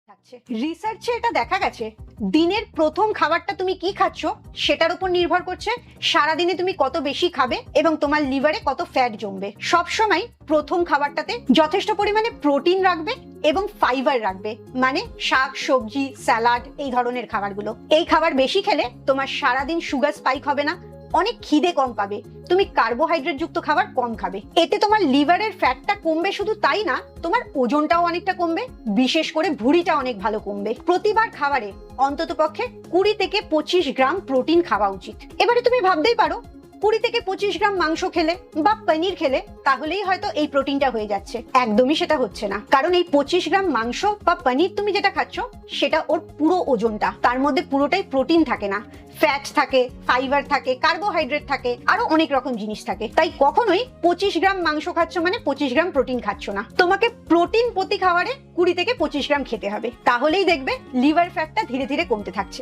থাকছে। রিসার্চে এটা দেখা গেছে দিনের প্রথম খাবারটা তুমি কি খাচ্ছ সেটার উপর নির্ভর করছে সারাদিনে তুমি কত বেশি খাবে এবং তোমার লিভারে কত ফ্যাট জমবে। সবসময় প্রথম খাবারটাতে যথেষ্ট পরিমাণে প্রোটিন রাখবে এবং ফাইবার রাখবে, মানে শাক সবজি স্যালাড এই ধরনের খাবারগুলো। এই খাবার বেশি খেলে তোমার সারাদিন সুগার স্পাইক হবে না, অনেক খিদে কম পাবে, তুমি কার্বোহাইড্রেট যুক্ত খাবার কম খাবে। এতে তোমার লিভারের ফ্যাটটা কমবে, শুধু তাই না তোমার ওজনটাও অনেকটা কমবে, বিশেষ করে ভুঁড়িটা অনেক ভালো কমবে। প্রতিবার খাবারে অন্তত পক্ষে 20 থেকে 25 গ্রাম প্রোটিন খাওয়া উচিত। এবারে তুমি ভাবতেই পারো 20 থেকে 25 গ্রাম মাংস খেলে বা পনির খেলে তাহলেই হয়তো এই প্রোটিনটা হয়ে যাচ্ছে। একদমই সেটা হচ্ছে না, কারণ এই 25 গ্রাম মাংস বা পনির তুমি যেটা খাচ্ছ সেটা ওর পুরো ওজনটা, তার মধ্যে পুরোটাই প্রোটিন থাকে না, ফ্যাট থাকে, ফাইবার থাকে, কার্বোহাইড্রেট থাকে, আরো অনেক রকম জিনিস থাকে। তাই কখনোই 25 গ্রাম মাংস খাচ্ছ মানে 25 গ্রাম প্রোটিন খাচ্ছ না। তোমাকে প্রোটিন প্রতি খাবারে 20 থেকে 25 গ্রাম খেতে হবে, তাহলেই দেখবে লিভার ফ্যাটটা ধীরে ধীরে কমতে থাকছে।